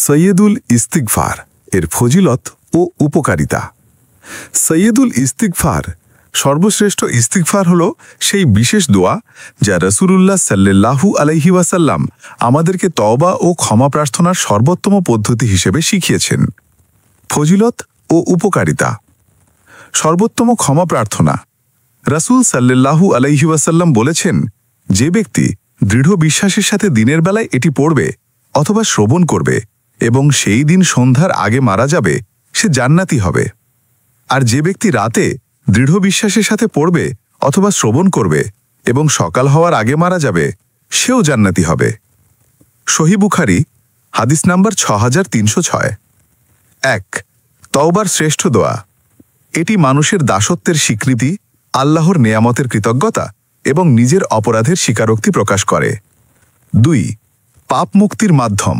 সৈয়দুল ইস্তিগফার এর ফজিলত ও উপকারিতা। সৈয়দুল ইস্তিগফার সর্বশ্রেষ্ঠ ইস্তিগফার হল সেই বিশেষ দোয়া যা রাসূলুল্লাহ সাল্লাল্লাহু আলাইহি ওয়াসাল্লাম আমাদেরকে তওবা ও ক্ষমা প্রার্থনার সর্বোত্তম পদ্ধতি হিসেবে শিখিয়েছেন। ফজিলত ও উপকারিতা। সর্বোত্তম ক্ষমা প্রার্থনা। রাসূল সাল্লাল্লাহু আলাইহি ওয়াসাল্লাম বলেছেন, যে ব্যক্তি দৃঢ় বিশ্বাসের সাথে দিনের বেলায় এটি পড়বে অথবা শ্রবণ করবে এবং সেই দিন সন্ধ্যার আগে মারা যাবে, সে জান্নাতি হবে। আর যে ব্যক্তি রাতে দৃঢ় বিশ্বাসের সাথে পড়বে অথবা শ্রবণ করবে এবং সকাল হওয়ার আগে মারা যাবে, সেও জান্নাতি হবে। সহিহ বুখারী হাদিস নাম্বার 6306। 1. তওবার শ্রেষ্ঠ দোয়া। এটি মানুষের দাসত্বের স্বীকৃতি, আল্লাহর নেয়ামতের কৃতজ্ঞতা এবং নিজের অপরাধের স্বীকারোক্তি প্রকাশ করে। 2. পাপ মুক্তির মাধ্যম।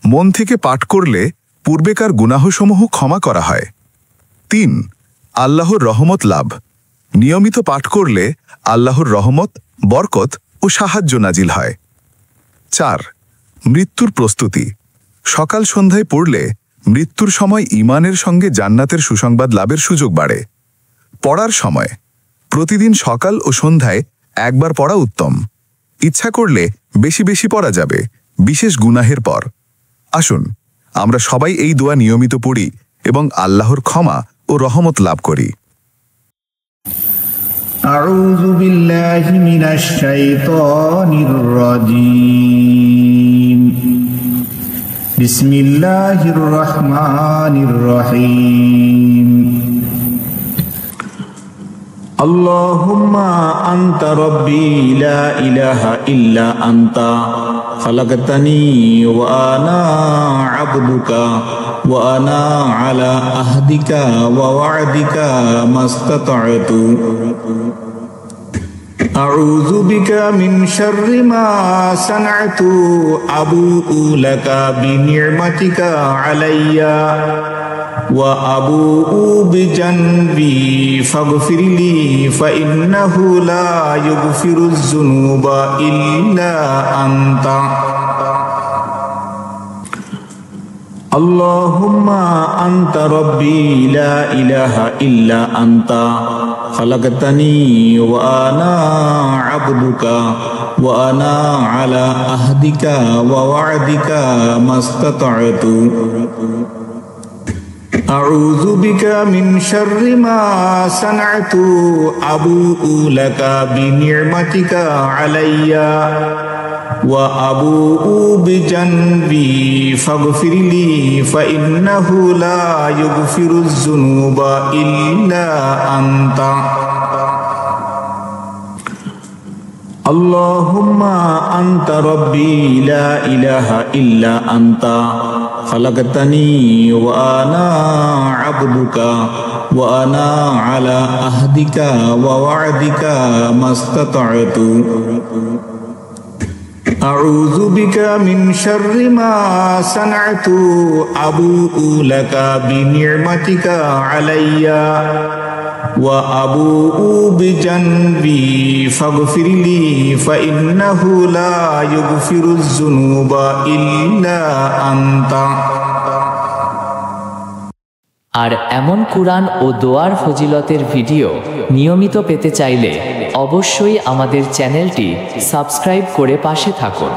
মন থেকে পাঠ করলে পূর্বেকার গুনাহসমূহ ক্ষমা করা হয়। 3. আল্লাহর রহমত লাভ। নিয়মিত পাঠ করলে আল্লাহর রহমত, বরকত ও সাহায্য নাজিল হয়। 4. মৃত্যুর প্রস্তুতি। সকাল সন্ধ্যায় পড়লে মৃত্যুর সময় ঈমানের সঙ্গে জান্নাতের সুসংবাদ লাভের সুযোগ বাড়ে। পড়ার সময় প্রতিদিন সকাল ও সন্ধ্যায় একবার পড়া উত্তম। ইচ্ছা করলে বেশি বেশি পড়া যাবে, বিশেষ গুনাহের পর। আসুন আমরা সবাই এই দোয়া নিয়মিত পড়ি এবং আল্লাহর ক্ষমা ও রহমত লাভ করি। আউযু বিল্লাহি মিনাশ শাইতানির রাজীম। বিসমিল্লাহির রহমানির রহিম। আল্লাহুম্মা আনতা রাব্বি লা ইলাহা ইল্লা আনতা খালাকতানি ওয়া আনা আবদুকা ওয়া আনা আলা আহদিকা ওয়া ওয়া'দিকা মাস্তাতা'তু আউযু বিকা মিন শাররি মা সানা'তু আবুউ লাকা বিনি'মাতিকা আলাইয়া ওয়া আবুউ বিজানবি ফাগফিরলি ফাইন্নাহু লা ইগফিরুয যুনুবা ইল্লা আনতা। আল্লাহুম্মা আনতা রাব্বি লা ইলাহা ইল্লা আনতা খালাকতানি ওয়া আনা আবদুকা ওয়া আনা আলা আহদিকা ওয়া ওয়া'দিকা মাস্তাতা'তু আউযু বিকা মিন শাররি মা সানা'তু আবুউ লাকা বিনি'মাতিকা আলাইয়া ওয়া আবুউ বিজানবি ফাগফিরলি ফাইন্নাহু লা ইগফিরুয যুনুবা ইল্লা আনতা। আল্লাহুম্মা আনতা রাব্বি লা ইলাহা ইল্লা আনতা খালাকতানি ওয়া আনা আবদুকা ওয়া আনা আলা আহদিকা ওয়া ওয়া'দিকা মাস্তাতা'তু আউযু বিকা মিন শাররি মা সানা'তু আবুউ লাকা বিনি'মাতিকা আলাইয়া ওয়া আবুউ বিজানবি ফাগফিরলি ফাইন্নাহু লা ইগফিরুয যুনুবা ইল্লা আনতা। আর এমন কুরআন ও দোয়ার ফজিলতের ভিডিও নিয়মিত পেতে চাইলে অবশ্যই আমাদের চ্যানেলটি সাবস্ক্রাইব করে পাশে থাকুন।